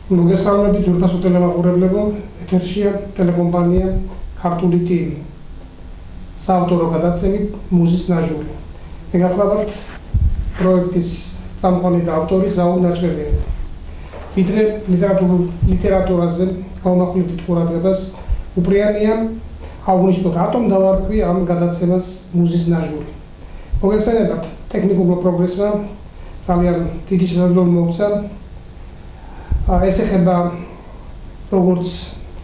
მოგესალმებით ძვირფასო ტელემაყურებლებო, ეთერშია ტელეკომპანია ქართული TV. საავტორო გადაცემით მუზის ნაჟური. მე გახლავართ პროექტის წამყვანი და ავტორი ზაურ ნაჭყევიანი. ვიდრე ლიტერატურაზე გავმახვილებთ ყურადღებას, უპრიანია აღვნიშნოთ რატომ დავარქვი ამ გადაცემას მუზის ნაჟური. მოგესალმებით ტექნიკურმა პროგრესმა ძალიან დიდი შესაძლებლობა მოგვცა. ეს ეხება როგორც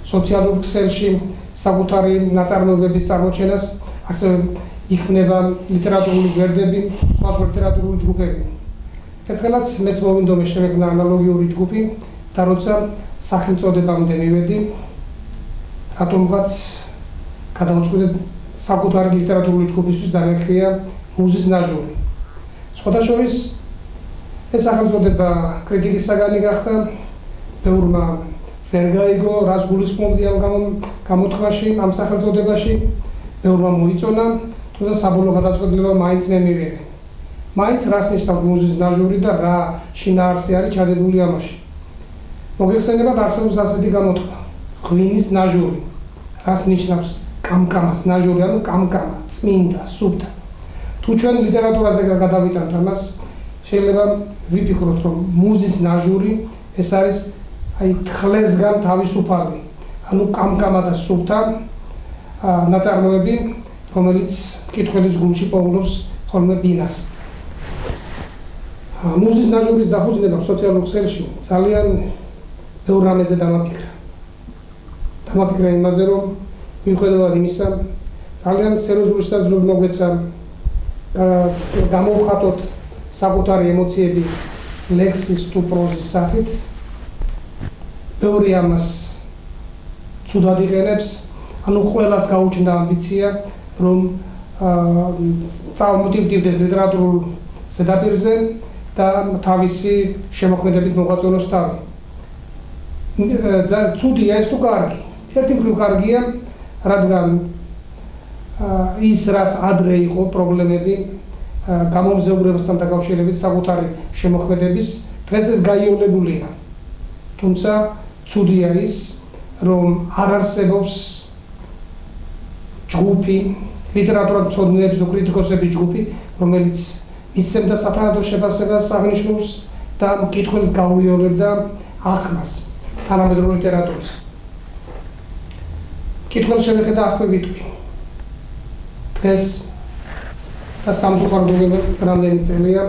სოციალურ ქსელში საკუთარი ნაწარმოებების წარმოჩენას, ასევე იქმნება ლიტერატურული გვერდები, სხვა ლიტერატურული ჯგუფები. ერთხელაც მეც მოვინდომე შევექმნა ანალოგიური ჯგუფი და როცა სახელწოდებამდე მივედი, რატომღაც გადავწყვიტე საკუთარი ლიტერატურული ჯგუფისთვის დამერქვია მუზის ნაჟური. სხვადასხვა ეს სახელწოდება კრიტიკის საგანი გახდა. ბევრმა ვერ გაიგო, რას გულისხმობდი ამ გამოთქმაში, ამ სახელწოდებაში, ბევრმა მოიწონა, თუმცა საბოლოო გადაწყვეტილება მაინც მე მივიღე. მაინც რას ნიშნავს მუზის ნაჟური და რა შინაარსი არის ჩადებული ამაში. მოგეხსენებათ არსებობს ასეთი გამოთქმა, ღვინის ნაჟური. რას ნიშნავს კამკამას ნაჟური, ანუ კამკამა, წმინდა, სუფთა. თუ ჩვენ ლიტერატურაზე გადავიტანთ ამას, შეიძლება ვიფიქროთ, რომ მუზის ნაჟური ეს არის თხლესგან თავისუფალი, ანუ კამკამა და სუფთა ნაწარმოები, რომელიც მკითხველის გულში პოულობს ხოლმე ბინას. მუზის ნაჟურის დაფუძნება სოციალურ ქსელში ძალიან ბევრ რამეზე დამაფიქრა იმაზე, რომ მიუხედავად იმისა, ძალიან სერიოზული შესაძლებლობა მოგვეცა გამოვხატოთ საკუთარი ემოციები ლექსის თუ პროზის სახით. ბევრი ამას ცუდად იყენებს, ანუ ყველას გაუჩნდა ამბიცია, რომ წამოვიდდეს ლიტერატურულ ზედაპირზე და თავისი შემოქმედებით მოგვაწონოს თავი. ცუდია ეს თუ კარგი? ერთი მხრივ კარგია, რადგან ის რაც ადრე იყო პრობლემები გამომზეურებასთან დაკავშირებით საკუთარი შემოქმედების, დღეს ეს გაიოლებულია. თუმცა ცუდია ის, რომ არ არსებობს ჯგუფი, ლიტერატურათმცოდნეების თუ კრიტიკოსების ჯგუფი, რომელიც მისცემდა სათანადო შეფასებას აღნიშნულს და მკითხველს გაუიოლებდა ახმას თანამედროვე ლიტერატურის. მკითხველს შევეხედა აქვე ვიტყვი. დღეს და სამწუხაროდ რამდენი წელია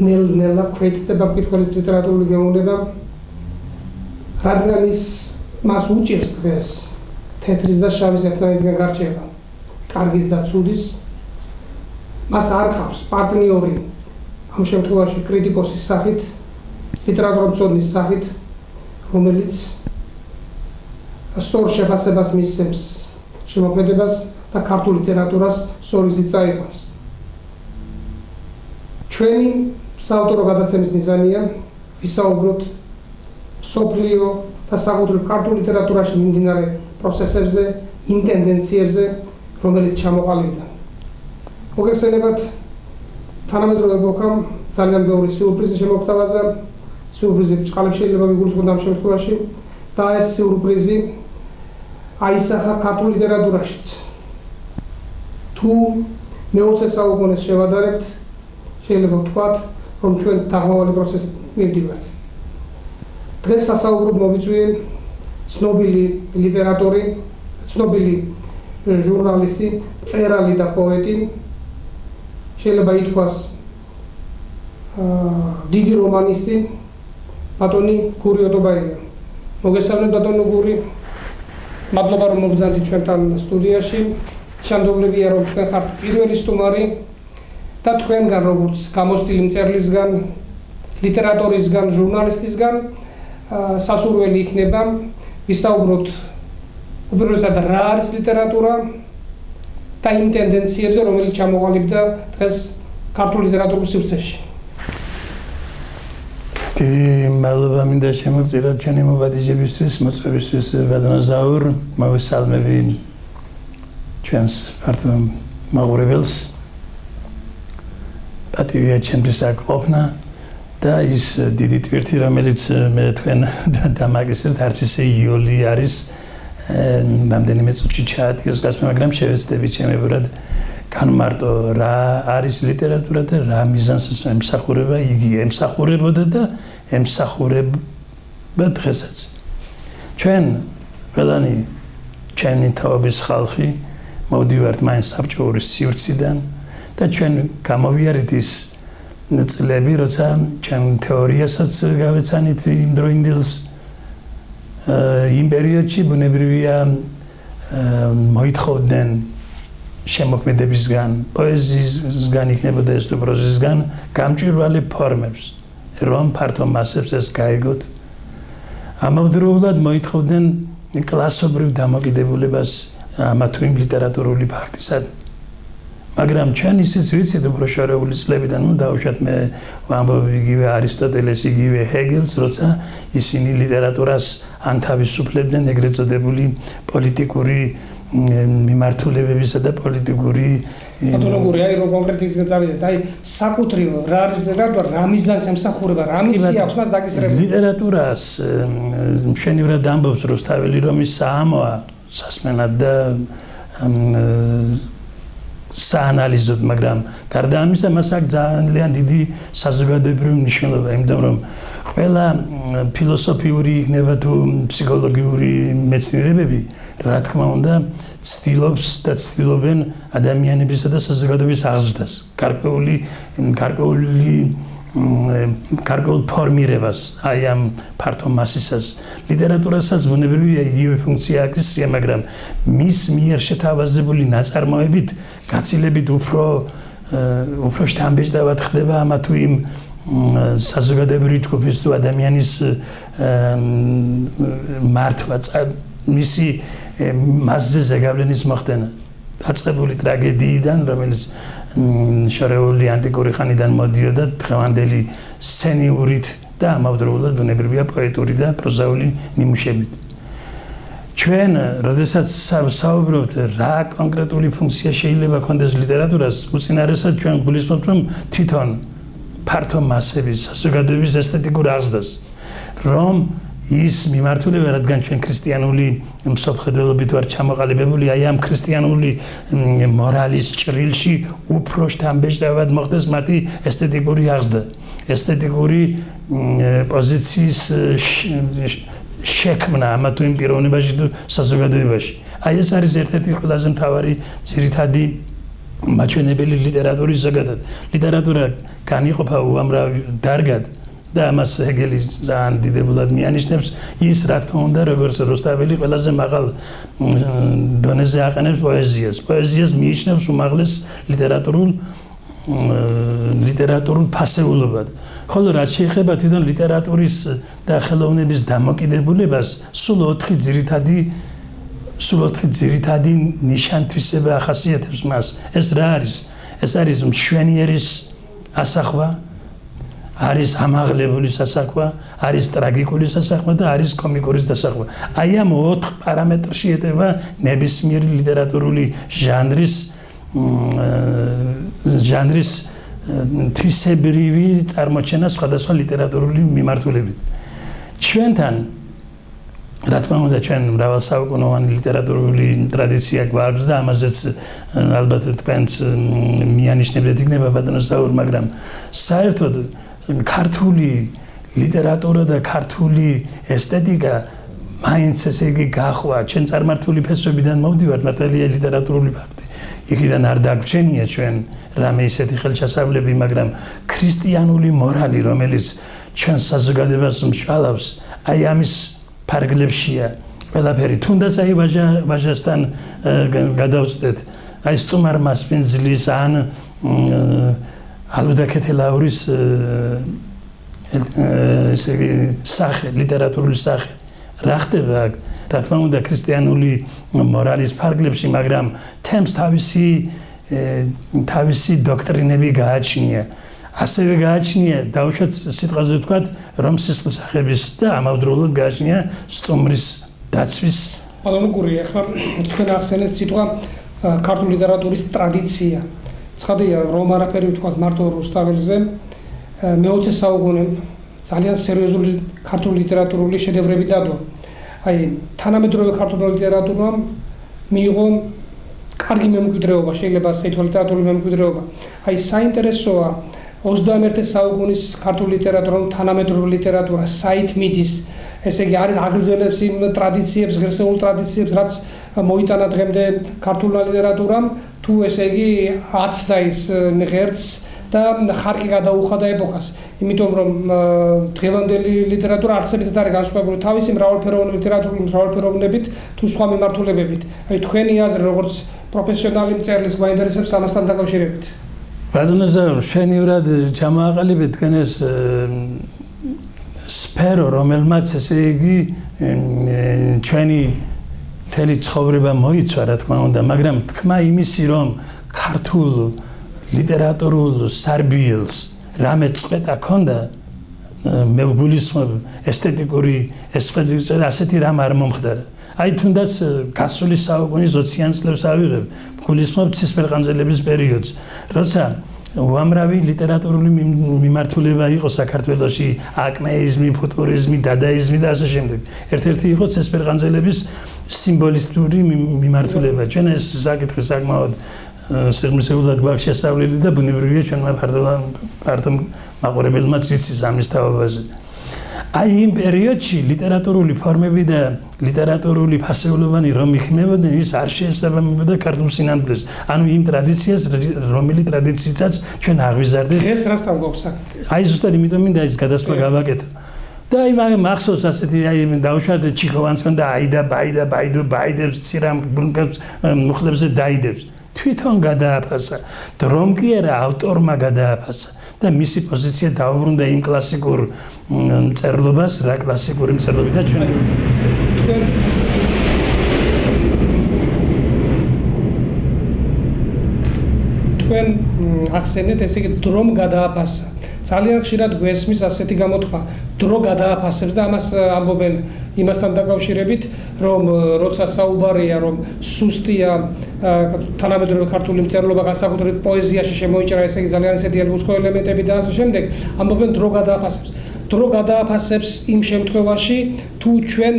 ნელ-ნელა ქვეითდება მკითხველის ლიტერატურული გეუბნება, რადგან ის მას უჭირს დღეს თეთრის და შავის ერთმანეთისგან გარჩევა, კარგის და ცუდის, მას არ ყავს პარტნიორი, ამ შემთხვევაში კრიტიკოსის სახით, ლიტერატურათმცოდნის სახით, რომელიც სწორ შეფასებას მისცემს შემოქმედებას და ქართულ ლიტერატურას სწორი გზით წაიყვანს. ჩვენი საავტორო გადაცემის მიზანია ვისაუბროთ მსოფლიო და საკუთრივ ქართულ ლიტერატურაში მიმდინარე პროცესებზე, იმ ტენდენციებზე, რომელიც ჩამოყალიბდა. მოგეხსენებათ, თანამედროვე ეპოქამ ძალიან ბევრი სიურპრიზი შემოგვთავაზა, სიურპრიზი ბრჭყალებს შეიძლება მიგულისხმოთ ამ შემთხვევაში და ეს სიურპრიზი აისახა ქართულ ლიტერატურაშიც. თუ მე-20 საუკუნეს შევადარებთ, შეიძლება ვთქვათ, რომ ჩვენ დაღმავალი პროცესი მივდივართ. დღეს სასაუბროდ მოვიწვიე ცნობილი ლიტერატორი, ცნობილი ჟურნალისტი, მწერალი და პოეტი, შეიძლება ითქვას დიდი რომანისტი, ბატონი გური ოტობაია. მოგესალმებით ბატონო გური, მადლობა რომ მოგზავნით ჩვენთან სტუდიაში. შანდობლებია რომ თქვენ ხართ პირველი სტუმარი და თქვენგან როგორც გამოცდილი მწერლისგან, ლიტერატორისგან, ჟურნალისტისგან სასურველი იქნება ვისაუბროთ უპირველესად რა არის ლიტერატურა და იმ ტენდენციებზე, რომელიც ჩამოყალიბდა დღეს ქართულ ლიტერატურულ სივრცეში. მადლობა მინდა შემოგწიროთ ჩვენი მობადიჟებისთვის, მოწვევისთვის ბატონო ზაურ, მოგესალმები ჩვენს ქართულ მაყურებელს. პატივია ჩემთვის აქ ყოფნა და ის დიდი ტვირთი, რომელიც მე თქვენ დამაგისრეთ, არც ისე იოლი არის, რამდენიმე წუთში ჩაატიოს გასმა, მაგრამ შევეცდები ჩემებურად განმარტო რა არის ლიტერატურა და რა მიზანს ემსახურება, იგი ემსახურებოდა და ემსახურება დღესაც. ჩვენ ყველანი ჩვენი თაობის ხალხი მოვდივართ მაინც საბჭოური სივრციდან და ჩვენ გამოვიარეთ ის წლები, როცა ჩვენ თეორიასაც გავეცანით იმ დროინდელს იმ პერიოდში ბუნებრივია მოითხოვდნენ შემოქმედებისგან, პოეზიისგან იქნებოდა ეს თუ პროზისგან გამჭვირვალე ფორმებს, რომ ფართო მასებს ეს გაიგოთ. ამავდროულად მოითხოვდნენ კლასობრივ დამოკიდებულებას ამა თუ იმ ლიტერატურული ფაქტისად. მაგრამ ჩვენ ისიც ვიცით უბრალოდ წლებიდან, დავუშვათ მე ვამბობ იგივე არისტოტელეს, იგივე ჰეგელს, როცა ისინი ლიტერატურას ან თავისუფლებდნენ ეგრეთ წოდებული პოლიტიკური მიმართულებებისა და პოლიტიკური პათოლოგიური, აი რომ კონკრეტულად ისე წავიდეთ, აი საკუთრივ რა არის ლიტერატურა, რა მიზანს ემსახურება, რა მისია აქვს მას დაკისრებული. ლიტერატურას მშვენივრად ამბობს რუსთაველი, რომ ის საამოა, სასმენად და საანალიზოდ, მაგრამ გარდა ამისა მას აქვს ძალიან დიდი საზოგადოებრივი მნიშვნელობა, იმიტომ რომ ყველა ფილოსოფიური იქნება თუ ფსიქოლოგიური მეცნიერებები, რა თქმა უნდა, ცდილობენ ადამიანებისა და საზოგადოების აღზრდას, გარკვეულ ფორმირებას, აი ამ ფართო მასისას. ლიტერატურასაც ბუნებრივია იგივე ფუნქცია აკისრია, მაგრამ მის მიერ შეთავაზებული ნაწარმოებით გაცილებით უფრო შთამბეჭდავად ხდება ამა თუ იმ საზოგადოებრივი ჯგუფის თუ ადამიანის მართვა, მისი მასზე ზეგავლენის მოხდენა. დაწყებული ტრაგედიიდან, რომელიც შორეული ანტიკური ხანიდან მოდიოდა დღევანდელი სცენიურით და ამავდროულად ბუნებრივია პოეტური და პროზაული ნიმუშებით. ჩვენ, როდესაც საუბრობთ, რა კონკრეტული ფუნქცია შეიძლება ქონდეს ლიტერატურას, უწინარესად ჩვენ გულისხმობთ, რომ თვითონ ფართო მასების საზოგადოების ესთეტიკურ აღზრდას, რომ ის მიმართულება, რადგან ჩვენ ქრისტიანული მსოფლმხედველობით ვარ ჩამოყალიბებული, აი ამ ქრისტიანული მორალის ჭრილში უფრო შთამბეჭდავად მოხდეს მათი ესთეტიკური აღზრდა, ესთეტიკური პოზიციის შექმნა ამა თუ იმ პიროვნებაში თუ საზოგადოებაში. აი ეს არის ერთ-ერთი ყველაზე მთავარი ძირითადი მაჩვენებელი ლიტერატურის ზოგადად. ლიტერატურა განიყოფა უამრავ დარგად და ამას ჰეგელი ძალიან დიდებულად მიანიშნებს, ის რა თქმა უნდა, როგორც რუსთაველი ყველაზე მაღალ დონეზე აყენებს პოეზიას. პოეზიას მიიჩნევს უმაღლეს ლიტერატურულ ფასეულობად. ხოლო რაც შეეხება თვითონ ლიტერატურის და ხელოვნების დამოკიდებულებას, სულ 4 ძირითადი ნიშან-თვისება ახასიათებს მას. ეს რა არის? ეს არის მშვენიერის ასახვა, არის ამაღლებული სასახვა, არის ტრაგიკული სასახვა და არის კომიკური დასახვა. აი ამ 4 პარამეტრში ეტება ნებისმიერი ლიტერატურული ჟანრის თვისებრივი წარმოჩენა სხვადასხვა ლიტერატურული მიმართულებით. ჩვენთან, რა თქმა უნდა, ჩვენ მრავალსაუკუნოვანი ლიტერატურული ტრადიცია გვაქვს და ამაზეც ალბათ თქვენც მიანიშნებდეთ იქნება ბატონო ზაურ, მაგრამ საერთოდ ქართული ლიტერატურა და ქართული ესთეტიკა მაინც ესე იგი გახვა, ჩვენ წარმართული ფესვებიდან მოვდივართ, მართალია ლიტერატურული ფაქტი. იქიდან არ დაგვრჩენია ჩვენ რამე ისეთი ხელშესავლები, მაგრამ ქრისტიანული მორალი, რომელიც ჩვენ საზოგადოებას მსვალავს, აი ამის ფარგლებშია ყველაფერი. თუნდაც აი ვაჟასთან გადავწყვეტ, აი სტუმარ მასპინძლის ან ალუდა ქეთელაურის ესე იგი სახე, ლიტერატურული სახე. რა ხდება აქ? რა თქმა უნდა, ქრისტიანული მორალის ფარგლებში, მაგრამ თემს თავისი დოქტრინები გააჩნია. ასევე გააჩნია, დავუშვათ სიტყვაზე ვთქვათ, რომ სისხლისაღების და ამავდროულად გააჩნია სტუმრის დაცვის. ბატონო გურია, ახლა თქვენ ახსენეთ სიტყვა ქართული ლიტერატურის ტრადიცია. ცხადია, რომ არაფერი ვთქვათ მარტო რუსთაველზე, მე-20 საუკუნემ ძალიან სერიოზული ქართული ლიტერატურული შედევრები დადო. აი, თანამედროვე ქართული ლიტერატურამ მიიღო კარგი მემკვიდრეობა, შეიძლება ასე ითქვას, ლიტერატურული მემკვიდრეობა. აი, საინტერესოა 21 საუკუნის ქართული ლიტერატურა, თანამედროვე ლიტერატურა საით მიდის, ესე იგი არის აგრძელებს იმ ტრადიციებს, ღირსეულ ტრადიციებს, რაც მოიტანა დღემდე ქართულმა ლიტერატურამ, თუ ესე იგი აცდა ის ღერცს და ხარკი გადაუხადა ეპოქას. იმიტომ რომ დღევანდელი ლიტერატურა არსებითად არის განსხვავებული თავისი მრავალფეროვანი ლიტერატურული მრავალფეროვნებით თუ სხვა მიმართულებებით. აი თქვენი აზრი როგორც პროფესიონალი მწერლის გვაინტერესებს ამასთან დაკავშირებით. ბატონო ზაურ, შენივრად ჩამოაყალიბეთ თქვენ ეს სფერო, რომელმაც ესე იგი ჩვენი მთელი ცხოვრება მოიცვა, რა თქმა უნდა, მაგრამ თქმა იმისი, რომ ქართულ ლიტერატურულ სარბიელს რამე წყვეტა ქონდა, მე გულისხმობ ესთეტიკური ასეთი რამ არ მომხდარა. აი თუნდაც გასული საუკუნის 20-იან წლებს ავიღებ, გულისხმობ ცისფერყანწელების პერიოდს, როცა უამრავი ლიტერატურული მიმართულება იყო საქართველოში, აკმეიზმი, ფუტურიზმი, დადაიზმი და ასე შემდეგ. ერთ-ერთი იყო ცისფერყანწელების სიმბოლისტური მიმართულება. ჩვენ ეს საკითხი საკმაოდ სიღრმისეულად გვაქვს შესწავლილი და ბუნებრივია ჩვენმა ფართო მაყურებელმაც იცის ამის თაობაზე. აი იმ პერიოდში ლიტერატურული ფორმები და ლიტერატურული ფასეულობანი რომ იხმებოდნენ, ის არ შეესაბამებოდა ქართულ სინამდვილეს. ანუ იმ ტრადიციას, რომელი ტრადიციითაც ჩვენ აღვიზარდეთ. დღეს რასთან გვაქვს საქმე? აი ზუსტად იმიტომ მინდა ის გადასვლა გავაკეთო. და აი მახსოვს ასეთი აი დავუშვათ ჩიქოვანს და აიდა ბაიდებს ცირამ ბრუნკებს მუხლებზე დაიდებს. თვითონ გადააფასა. დრომ კი არა ავტორმა გადააფასა და მისი პოზიცია დაუბრუნდა იმ კლასიკურ მწერლობას, რა კლასიკური მწერლობითა ჩვენ თქვენ ახსენეთ, ესე იგი დრომ გადააფასა. ძალიან ხშირად გვესმის ასეთი გამოთქმა, დრო გადააფასებს და ამას ამბობენ იმასთან დაკავშირებით, რომ როცა საუბარია, რომ სუსტია თანამედროვე ქართული მწერლობა, განსაკუთრებით პოეზიაში შემოიჭრა, ესე იგი ძალიან ისეთი ელმუცხოვ ელემენტები და ასე შემდეგ, ამბობენ დრო გადააფასებს. დრო გადააფასებს იმ შემთხვევაში, თუ ჩვენ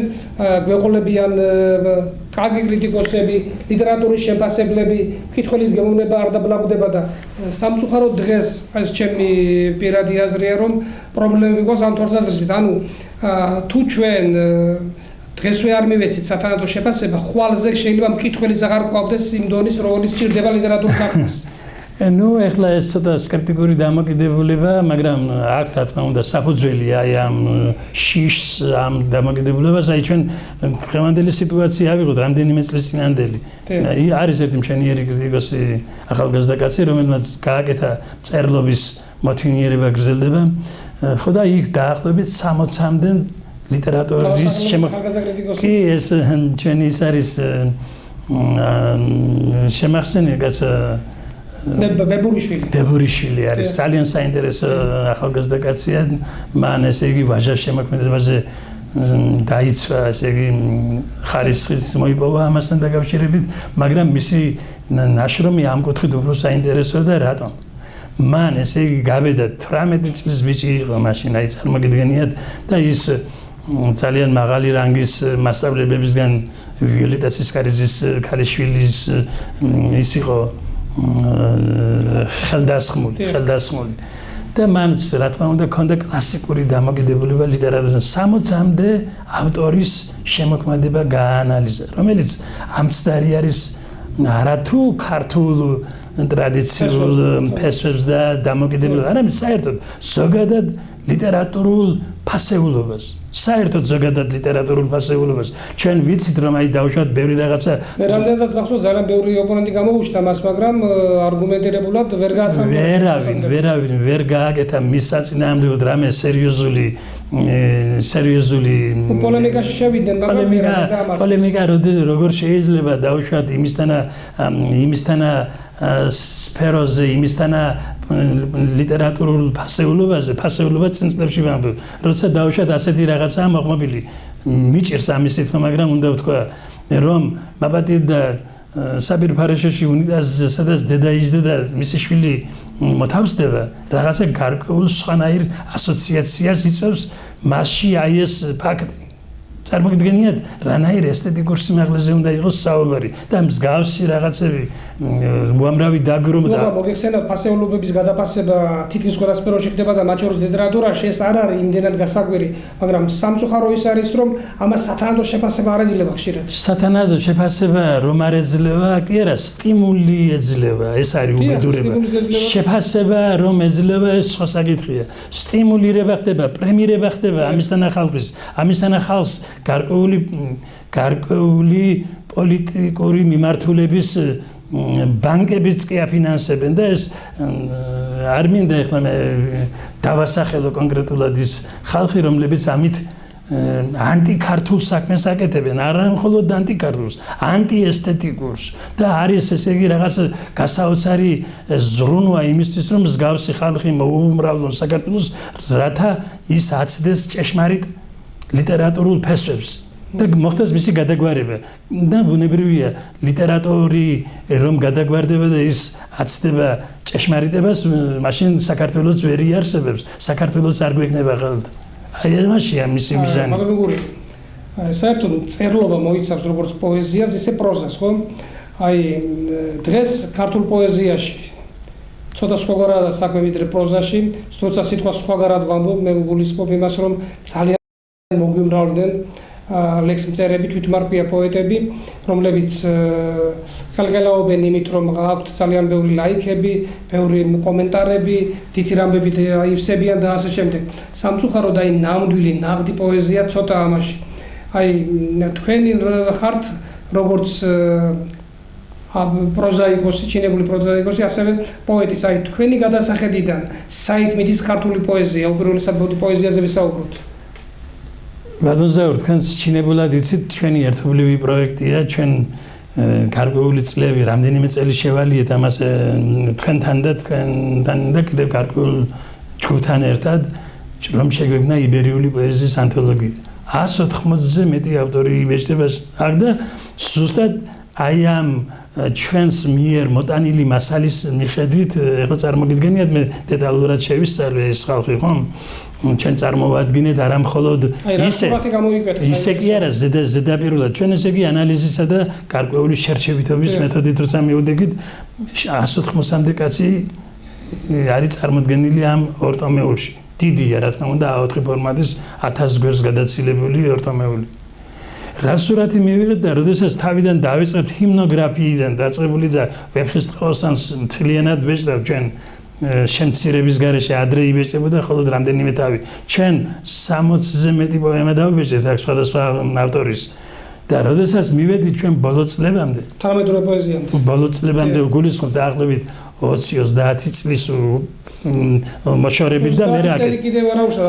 გვეყოლებიან კარგი კრიტიკოსები, ლიტერატურის შემფასებლები, მკითხველის გემოვნება არ დაბლაგდება და სამწუხაროდ დღეს ეს ჩემი პირადი აზრია, რომ პრობლემები გვაქვს ამ თვალსაზრისით. ანუ თუ ჩვენ დღესვე არ მივეცით სათანადო შეფასება, ხვალზე შეიძლება მკითხველის აღარ გვყავდეს იმ დონის, რომელიც სჭირდება ლიტერატურის საქმეს. ნუ ეხლა ეს ცოტა სკეპტიკური დამოკიდებულება, მაგრამ აქ რა თქმა უნდა საფუძველია აი ამ შიშს, ამ დამოკიდებულებას, აი ჩვენ დღევანდელი სიტუაცია ავიღოთ რამდენიმე წლის წინანდელი. არის ერთი მშვენიერი კრიტიკოსი, ახალგაზრდა კაცი, რომელმაც გააკეთა მწერლობის მოთმინიერება გრძელდება. ხო და იქ დაახლოებით 60-მდე ლიტერატურის კი ეს ჩვენი ის არის შემახსენე კაცი დებურიშვილი არის ძალიან საინტერესო ახალგაზრდა კაცია. მან ესე იგი ვაჟა შემოქმედებაზე დაიცვა, ესე იგი ხარისხის მოიპოვა ამასთან დაკავშირებით, მაგრამ მისი ნაშრომი ამ კუთხით უფრო საინტერესოა და რატომ? მან ესე იგი გავედა 18 წლის ბიჭი იყო მაშინ, აი წარმოგიდგენიათ და ის ძალიან მაღალი რანგის მასწავლებლებისგან ვიოლეტა ცისკარიძის ქალიშვილის ის იყო ხელდასხმული და მან რა თქმა უნდა ქონდა კლასიკური დამოკიდებულება ლიტერატურაზე. 60-მდე ავტორის შემოქმედება გააანალიზა, რომელიც ამცდარი არის არათუ ქართულ ტრადიციულ ფესვებს და დამოკიდებულებას, არამედ საერთოდ ზოგადად ლიტერატურულ ფასეულობას. საერთოდ ზოგადად ლიტერატურულ ფასეულობას. ჩვენ ვიცით რომ აი დავუშვათ ბევრი რაღაცა. მე რამდენადაც მახსოვს ძალიან ბევრი ოპონენტი გამოუჩნდა მას, მაგრამ არგუმენტირებულად ვერ გააცნობია. ვერავინ ვერ გააკეთა მის საწინააღმდეგოდ რამე სერიოზული პოლემიკაში შევიდნენ, მაგრამ პოლემიკა როგორ შეიძლება დავუშვათ იმისთანა სფეროზე, იმისთანა ლიტერატურულ ფასეულობა წინ წლებში ვამბობ. როცა დავუშვათ ასეთი რაღაცაა მოყმობილი, მიჭირს ამის თქმა, მაგრამ უნდა ვთქვა, რომ მაპატიდა საბირ ფარეშოში უნიტაზზე სადაც დედა იზრდა და მისი შვილი მოთავსდება რაღაცა გარკვეულ სხვანაირ ასოციაციას იწვევს მასში აი ეს ფაქტი წარმოგიდგენიათ რანაირ ესთეტიკურ სიმაღლეზე უნდა იყოს საუბარი და მსგავსი რაღაცები უამრავი დაგრომდა მოგეხსენა ფასეულობების გადაფასება თითქმის ყველა სფეროში ხდება და მათ შორის ლიტერატურაში ეს არ არის იმდენად გასაკვირი მაგრამ სამწუხარო ის არის რომ ამას სათანადო შეფასება არ ეძლევა ხშირად სათანადო შეფასება რომ არ ეძლევა კი არა სტიმული ეძლევა ეს არის უბედურება შეფასება რომ ეძლევა ეს სხვა საკითხია სტიმულირება ხდება პრემიერება ხდება ამისთანა ხალხს გარკვეული პოლიტიკური მიმართულების ბანკებიც კი აფინანსებენ და ეს არ მინდა ეხლა მე დავასახელო კონკრეტულად ის ხალხი რომლებიც ამით ანტიქართულ საქმეს აკეთებენ არა მხოლოდ ანტიქართულს ანტიესთეტიკურს და არის ესე იგი რაღაც გასაოცარი ზრუნვა იმისთვის რომ მსგავსი ხალხი მოუმრავლონ საქართველოს რათა ის აცდეს ჭეშმარიტ ლიტერატურულ ფესვებს და მოხდეს მისი გადაგვარება და ბუნებრივია ლიტერატორი რომ გადაგვარდება და ის აცდება ჭეშმარიტებას მაშინ საქართველოს ვერ იარსებებს საქართველოს არ გვექნება ხელთ აი ამაშია მისი მიზანი მაგრამ გური საერთოდ წერლობა მოიცავს როგორც პოეზიას ისე პროზას ხო აი დღეს ქართულ პოეზიაში ცოტა სხვაგვარადაა საქმე ვიდრე პროზაში თუმცა სიტყვა სხვაგვარად ვამბობ მე გულისხმობ იმას რომ ძალიან მოგვიმრავლდნენ ლექსმწერები თვითმარქვია პოეტები რომლებიც ხალხელაობენ იმით რომ აქვთ ძალიან ბევრი ლაიქები, ბევრი კომენტარები, თითი რამბებით აივსებიან და ასე შემდეგ. სამწუხაროდ აი ნამდვილი ნაღდი პოეზია ცოტა ამაში. აი თქვენი ხართ როგორც პროზაიკოსი, ჩინებული პროზაიკოსი, ასევე პოეტის. აი თქვენი გადასახედიდან საით მიდის ქართული პოეზია, უპირველესად პოეზიაზე ვისაუბროთ. ბატონზაურ, თქვენს ჩინებულად იცით, ჩვენი ერთობლივი პროექტია, ჩვენ გარკვეული წლები, რამდენიმე წელი შევალიეთ ამას თქვენთან და კიდევ გარკვეულ ჯგუფთან ერთად, რომ შეგვექმნა იბერიული პოეზიის ანთოლოგია. 180-ზე მეტი ავტორი იბეჭდება აქ და ზუსტად აი ამ ჩვენს მიერ მოტანილი მასალის მიხედვით, ეხლა წარმოგიდგენიათ, მე დეტალურად შევისწავლე ეს ხალხი, ხო? ჩვენ წარმოვადგინეთ არა მხოლოდ ისე კი არა ზედაპირულად ჩვენ ესე იგი ანალიზისა და გარკვეული შერჩევითობის მეთოდით როცა მივდებით 180-მდე კაცი არის წარმოდგენილი ამ ორ ტომეულში. დიდია რა თქმა უნდა A4 ფორმატის 1000 გვერდს გადაცილებული ორ ტომეული. რა სურათი მივიღეთ და როდესაც თავიდან დავიწყებთ ჰიმნოგრაფიიდან დაწყებული და ვეფხისტყაოსანს მთლიანად ვეჭდავ ჩვენ შემცირების გარეშე ადრე იბეჭდებოდა მხოლოდ რამდენიმე თავი. ჩვენ 60-ზე მეტი პოემა დავიბეჭდეთ აქ სხვადასხვა ავტორის. და როდესაც მივედი ჩვენ ბოლო წლებამდე, 18 პოეზიამდე. ბოლო წლებამდე გულისხმობ დაახლოებით 20-30 წლის მოშორებით და მე რა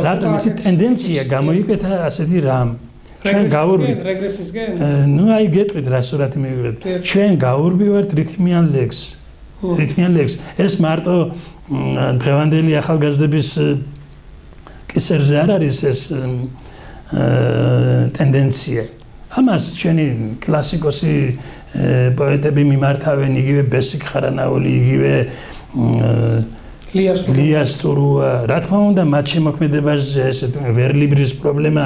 რატომ იცი ტენდენცია გამოიკვეთა ასეთი რამ. ჩვენ გავურბით რეგრესისგენ? ნუ აი გეტყვით რა სურათი მივიღეთ. ჩვენ გავურბივართ რითმიან ლექსს. რითმიან ლექსს. ეს მარტო დღევანდელი ახალგაზრდების კისერზე არ არის ეს ტენდენცია. ამას ჩვენი კლასიკოსი პოეტები მიმართავენ, იგივე ბესიკ ხარანაული, იგივე ლიას ტურუა. რა თქმა უნდა, მათ შემოქმედებაში ეს ვერლიბრის პრობლემა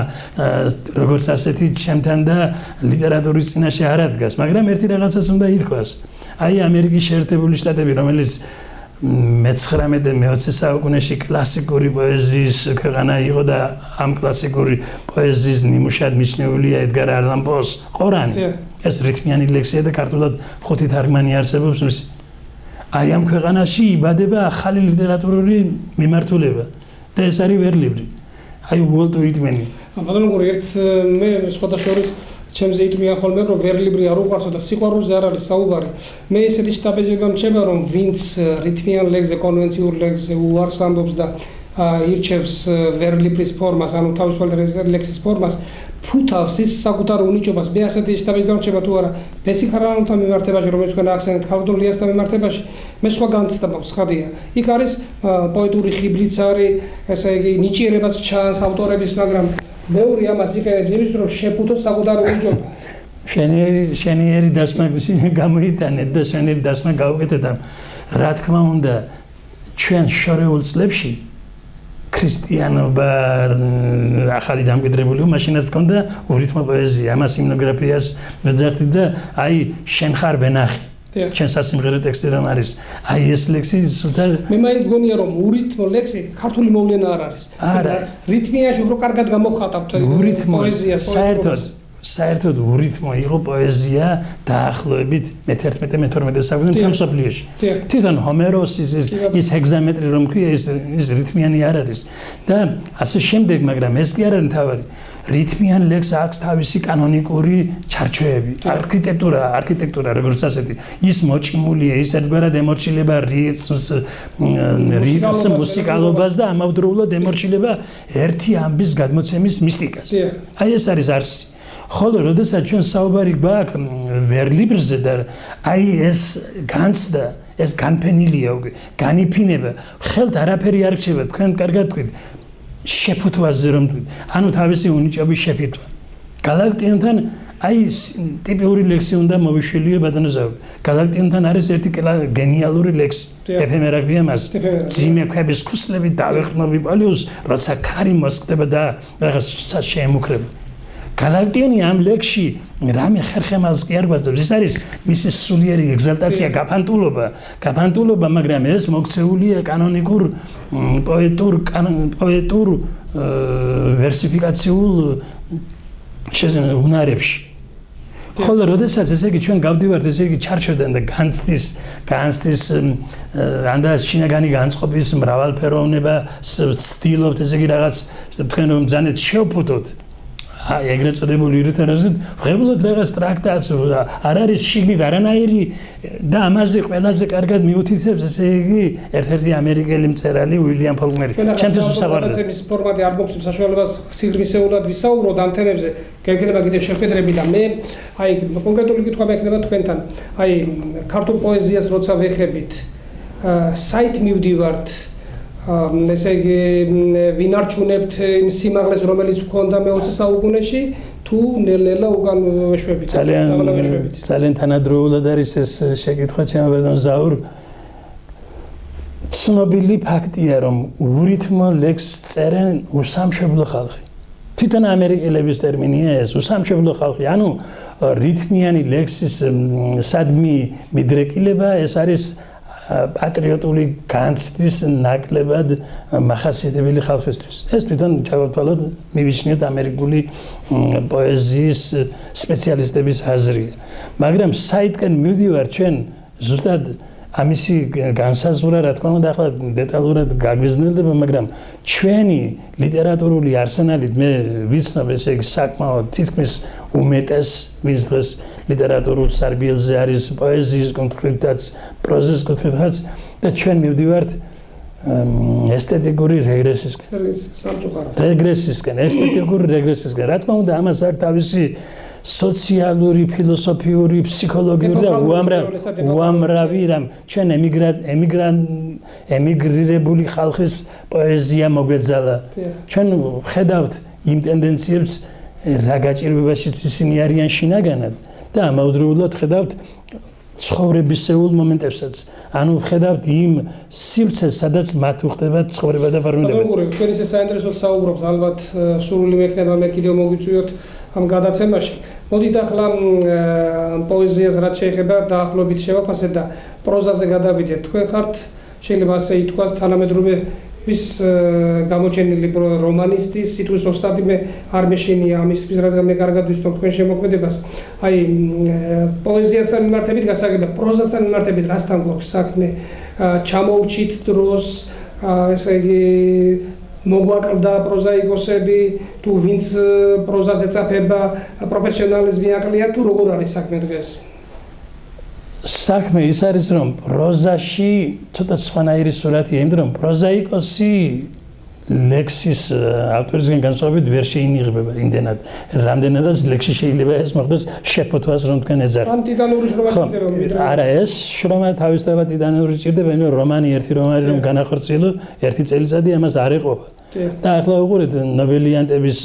როგორც ასეთი ჩემთან და ლიტერატურის წინაშე არ ადგას, მაგრამ ერთი რაღაცას უნდა ითქვას. აი ამერიკის შეერთებული შტატები, რომელიც მე-19 და მე-20 საუკუნეში კლასიკური პოეზიის ქვეყანა იყო და ამ კლასიკური პოეზიის ნიმუშად მიჩნეულია ედგარ ალან პოს ყორანი. ეს რითმიანი ლექსია და ქართულად 5 თარგმანი არსებობს მის. აი ამ ქვეყანაში იბადება ახალი ლიტერატურული მიმართულება და ეს არის ვერლიბრი. აი უოლტ უიტმენი. ბატონო, მე სხვადასხვა ჩემზე იტყვიან ხოლმე რომ ვერლიბრი არ უყვარსო და სიყვარულზე არ არის საუბარი. მე ესეთი შტაბეჯება მრჩება რომ ვინც რითმიან ლექსზე, კონვენციურ ლექსზე უარს ამბობს და ირჩევს ვერლიბრის ფორმას, ანუ თავისუფალ ლექსის ფორმას, ფუთავს ის საკუთარ უნიჭობას. მე ასეთი შტაბეჯება მრჩება თუ არა ბესიკ ხარანაულთან მიმართებაში, რომელიც თქვენ ახსენეთ, ქალბატონ ლიასთან მიმართებაში, მე სხვა განცდა მაქვს, ხადია. იქ არის პოეტური ხიბლიც არის, ესე იგი ნიჭიერებაც ჩანს ავტორების, მაგრამ ბევრი ამას იყენებს იმის რომ შეფუთოს საკუთარი უნიჭობა. შენიერი დასმა გამოიტანეთ და შენიერი დასმა გავუკეთეთ. რა თქმა უნდა, ჩვენ შორეულ წლებში ქრისტიანობა ახალი დამკვიდრებული მაშინაც მქონდა ურითმო პოეზია, ამას იმნოგრაფიას მეძახდი და აი შენ ხარ ვენახი. ჩვენ სასიმღერო ტექსტი რომ არის, აი ეს ლექსი სულთა მე მაინც მგონია რომ ურითმო ლექსი ქართული მოვლენა არ არის. არა, რითმიაში უფრო კარგად გამოვხატავთ პოეზიას. საერთოდ ურითმო იყო პოეზია დაახლოებით მე-11-მე-12 საუკუნეში მსოფლიოში. თვითონ ჰომეროსის ის ჰეგზამეტრი რომ ქვია ის რითმიანი არ არის და ასე შემდეგ, მაგრამ ეს კი არ არის თავარი. რითმიან ლექსს აქვს თავისი კანონიკური ჩარჩოები. არქიტექტურა როგორც ასეთი, ის მოჭიმულია, ის ერთგვარად ემორჩილება რიტმს, მუსიკალობას და ამავდროულად ემორჩილება ერთი ამბის გადმოცემის მისტიკას. აი ეს არის არსი. ხოლო როდესაც ჩვენ საუბარი გვაქვს ვერლიბრზე და აი ეს განცდა, ეს განფენილია უკვე, განიფინება, ხელთ არაფერი არ რჩება, თქვენ კარგად თქვით. შეფუთვაზე რომ თქვით, ანუ თავისი უნიჭების შეფუთვა. გალაქტიონთან აი ტიპიური ლექსი უნდა მოვიშვილიო ბატონო ზაური. გალაქტიონთან არის ერთი გენიალური ლექსი. ეფემერა გვია მას. ძიმე ქვების ქუსლები დავეხმობი პალიუს, როცა ქარი მოსკდება და რაღაც შეემუქრება. გალაქტიონი ამ ლექსში რამე ხერხემალს კი არ გვაძლევს. ეს არის მისი სულიერი ეგზალტაცია, გაფანტულობა, მაგრამ ეს მოქცეულია კანონიკურ პოეტურ ვერსიფიკაციულ უნარებში. ხოლო როდესაც ესე იგი ჩვენ გავდივართ ესე იგი ჩარჩოდან და განცდის ანდა შინაგანი განწყობის მრავალფეროვნება ცდილობთ ესე იგი რაღაც თქვენ რომ ბრძანეთ შევფუთოთ ეგრეთ წოდებული ლიტერატურაზე ვღებულობ რაღაც ტრაქტატს არ არის შიგნით არანაირი და ამაზე ყველაზე კარგად მიუთითებს ესე იგი ერთ-ერთი ამერიკელი მწერალი უილიამ ფოლკნერი. ჩემთვის უსაყვარლია. ეს ფორმატი არ მოგვცემს საშუალებას სიღრმისეულად ვისაუბროთ ამ თემებზე. გექნება კიდე შეხვედრები და მე აი კონკრეტული კითხვა მექნება თქვენთან. აი ქართულ პოეზიას როცა ვეხებით საით მივდივართ ესე იგი ვინ არჩუნებთ იმ სიმაღლეს რომელიც ჰქონდა მე-20 საუკუნეში თუ ნელ-ნელა უკან ვეშვებით ძალიან თანადროულად არის ეს შეკითხვა ჩემო ბატონ ზაურ ცნობილი ფაქტია რომ ურითმო ლექსს წერენ უსამშობლო ხალხი თვითონ ამერიკელების ტერმინია ეს უსამშობლო ხალხი ანუ რითმიანი ლექსის სადმი მიდრეკილება ეს არის პატრიოტული განცდის ნაკლებად მახასიათებელი ხალხისთვის. ეს თვითონ ჩავთვალოთ მივიჩნიოთ ამერიკული პოეზიის სპეციალისტების აზრია. მაგრამ საითკენ მივდივარ ჩვენ ზუსტად ამისი განსაზღვრა რა თქმა უნდა ახლა დეტალურად გაგვიზნელდება, მაგრამ ჩვენი ლიტერატურული არსენალით მე ვიცნობ ესე იგი საკმაოდ თითქმის უმეტეს ვის დღეს ლიტერატურულ სარბიელზე არის პოეზიის კონკრეტაც პროზის კონკრეტაც და ჩვენ მივდივართ ესთეტიკური რეგრესისკენ. რა თქმა უნდა ამას აქვს თავისი სოციალური, ფილოსოფიური, ფსიქოლოგიური და უამრავი რამ ჩვენ ემიგრირებული ხალხის პოეზია მოგვეძალა. ჩვენ ხედავთ იმ ტენდენციებს რა გაჭირვებაშიც ისინი არიან შინაგანად და ამავდროულად ხედავთ ცხოვრებისეულ მომენტებსაც. ანუ ხედავთ იმ სივრცეს, სადაც მათ უხდება ცხოვრება და ფორმირება. თქვენ ისე საინტერესოდ საუბრობთ, ალბათ სურვილი მექნება მე კიდევ მოგვიწვიოთ ამ გადაცემაში. მოდით ახლა პოეზიას რაც შეეხება დაახლოებით შევაფასეთ და პროზაზე გადავიდეთ. თქვენ ხართ შეიძლება ასე ითქვას თანამედროვე ვის გამოჩენილი რომანისტის სიტყვის ოსტატი მე არ მეშინია ამისთვის რადგან მე კარგად ვისწორ თქვენ შემოქმედებას. აი პოეზიასთან მიმართებით გასაგებია, პროზასთან მიმართებით რასთან გვაქვს საქმე? ჩამოვჭით დროს ესე იგი მოგვაკლდა პროზაიკოსები თუ ვინც პროზაზე წაფება პროფესიონალიზმი აკლია თუ როგორ არის საქმე დღეს? საქმე ის არის რომ პროზაში ცოტა სხვანაირი სურათია, იმიტომ რომ პროზაიკოსი ლექსის ავტორისგან განსხვავებით ვერ შეინიღბება იმდენად, რამდენადაც ლექსი შეიძლება ეს მოხდეს შეფუთვას რომ თქვენ ეძახით. ამ ტიტანური შრომა ჭირდება. არა, ეს შრომა თავისთავად ტიტანური ჭირდება, იმიტომ რომ ერთი რომანი რომ განახორციელო, ერთი წელიწადი ამას არ ეყოფა. და ახლა უყურეთ ნობელიანტების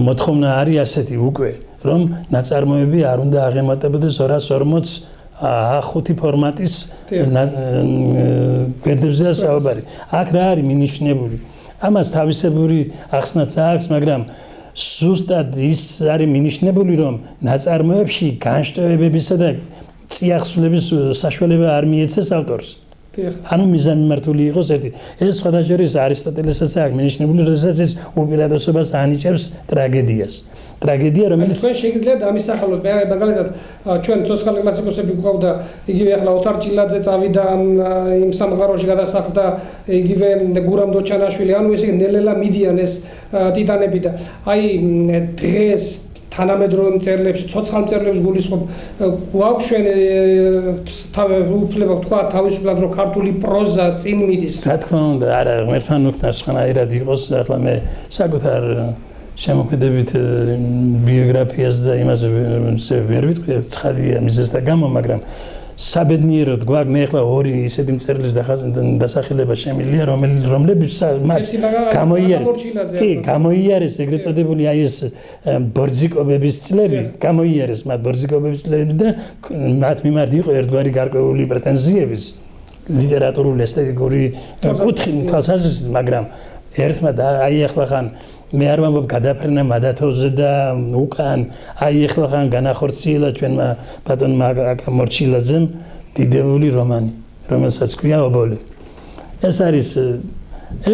მოთხოვნა არის ასეთი უკვე რომ ნაწარმოები არ უნდა აღემატებოდეს 240 ფორმატის გვერდებზეა საუბარი. აქ რა არის მინიშნებული? ამას თავისებური ახსნაც აქვს, მაგრამ ზუსტად ის არის მინიშნებული, რომ ნაწარმოებში განშტოებებისა და წიაღსვლების საშუალება არ მიეცეს ავტორს. ანუ მიზანმიმართული იყოს ერთი. ეს სხვადასხვა არისტოტელესაც აქვს მინიშნებული, როდესაც ის უპირატესობას ანიჭებს ტრაგედიას. ტრაგედია, რომელიც ჩვენ შეგიძლიათ ამისახალოთ, მაგალითად, ჩვენ ცოცხალი კლასიკოსები გვყავდა, იგივე ახლა ოთარ ჭილაძე წავიდა იმ სამყაროში გადასახლდა, იგივე გურამ დოჩანაშვილი, ანუ ესე ნელელა მიდიან ეს ტიტანები და აი დღეს თანამედროვე მწერლებში, ცოცხალ მწერლებს გულისხმობ, გვაქვს ჩვენ უფლება ვთქვა თავისუფლად, რომ ქართული პროზა წინ მიდის. რა თქმა უნდა, არა, ღმერთთან უკან სხვანაირად იყოს, ახლა მე საკუთარ შემოქმედებით ბიოგრაფიას და იმას ვერ ვიტყვი, ცხადია მიზეზთა გამო, მაგრამ საბედნიეროდ გვაქვს მე ახლა ორი ისეთი მწერლის დასახელება შემილია, რომლებიც მათ გამოიარეს ეგრეთ წოდებული აი ეს ბორძიკობების წლები, გამოიარეს მათ ბორძიკობების წლები და მათ მიმართ იყო ერთგვარი გარკვეული პრეტენზიების ლიტერატურული ესთეტიკური კუთხით თვალსაზრისით, მაგრამ ერთმა აი ახლა ხან მე არ ვამბობ გადაფრენა მადათოვზე და უკან აი ახლა ხან განახორციელა ჩვენმა ბატონმა მორჩილაძემ დიდებული რომანი, რომელსაც ქვია ობოლი. ეს არის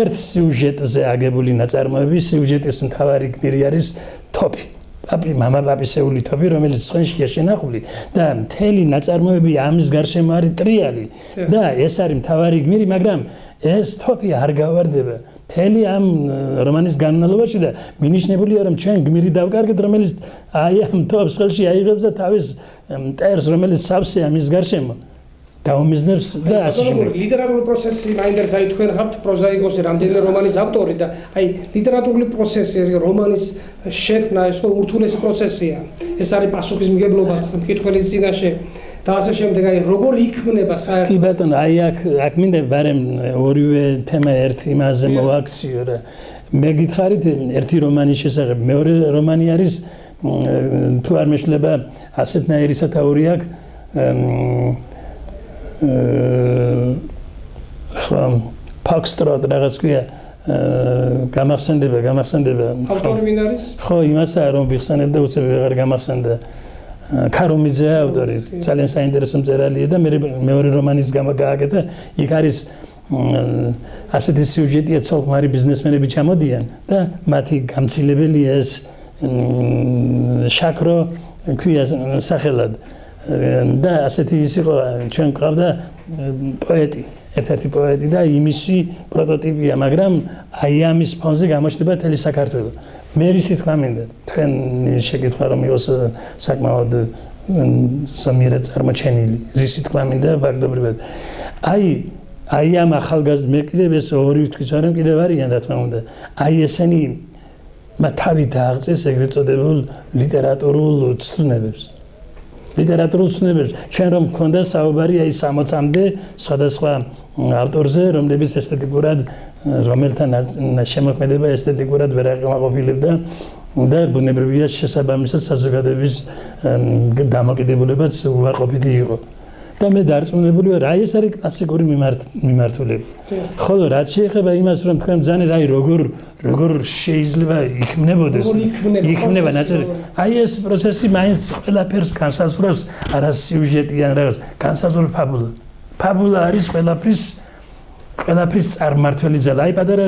ერთ სიუჟეტზე აგებული ნაწარმოები, სიუჟეტის მთავარი გმირი არის თოფი. მამა პაპისეული თოფი, რომელიც სხვენშია შენახული და მთელი ნაწარმოები ამის გარშემო არის ტრიალი და ეს არის მთავარი გმირი, მაგრამ ეს თოფი არ გავარდება. მთელი ამ რომანის განმავლობაში და მინიშნებულია, რომ ჩვენ გმირი დავკარგეთ, რომელიც აი ამ თოფს ხელში აიღებს და თავის მტერს, რომელიც სავსეა მის გარშემო დაუმიზნებს და ასე შემდეგ. ლიტერატურული პროცესი მაინტერესებს, აი თქვენ ხართ პროზაიკოსი, რამდენიმე რომანის ავტორი და აი ლიტერატურული პროცესი, ეს რომანის შექმნა, ეს ურთულესი პროცესია. ეს არის პასუხისმგებლობაც მკითხველის წინაშე. და ასე შემდეგ, აი როგორ იქმნება საერთოდ? კი ბატონო, აი აქ მინდა ბარემ ორივე თემა ერთ იმაზე მოვაქციო რა. მე გითხარით ერთი რომანის შესახებ, მეორე რომანი არის თუ არ მეშლება ასეთნაირი სათაური აქვს ფოქსტროტ რაღაც ქვია გამახსენდება. ავტორი ვინ არის? ხო, იმასაა რომ ვიხსენებ და უცებ ვეღარ გამახსენდა. ქარუმიძეა ავტორი, ძალიან საინტერესო მწერალია და მეორე რომანის გააკეთა. იქ არის ასეთი სიუჟეტია, ცოლ-ქმარი ბიზნესმენები ჩამოდიან და მათი გამცილებელია ეს შაქრო ქვია სახელად. და ასეთი ის იყო, ჩვენ გვყავდა პოეტი, ერთ-ერთი პოეტი და იმისი პროტოტიპია, მაგრამ აი ამის ფონზე გამოჩნდება მთელი საქართველო. მე რისი თქვა მინდა, თქვენი შეკითხვა რომ იყოს საკმაოდ სამიერად წარმოჩენილი, რისი თქვა მინდა ფაქტობრივად. აი ამ ახალგაზრდა მე კიდევ ეს ორი ვთქვით, მაგრამ კიდევ არიან რა თქმა უნდა. აი ესენი მათ თავი დააღწეს ეგრეთ წოდებულ ლიტერატურულ ცნებებს. ჩვენ რომ გქონდა საუბარი აი 60-მდე სხვადასხვა ავტორზე, რომლებიც ესთეტიკურად რომელთა შემოქმედება ესთეტიკურად ვერ აყმაყოფილებდა და ბუნებრივია შესაბამისად საზოგადოების დამოკიდებულებაც უარყოფითი იყო. და მე დარწმუნებული ვარ, აი ეს არის კლასიკური მიმართულება. ხოლო რაც შეეხება იმას, რომ თქვენ ბრძანეთ, აი როგორ შეიძლება იქმნებოდეს, იქმნება ნაწერი. აი ეს პროცესი მაინც ყველაფერს განსაზღვრავს, არა სიუჟეტი ან რაღაც, განსაზღვრავს ფაბულა. ფაბულა არის ყველაფრის წარმმართველი ძალა. აი პატარა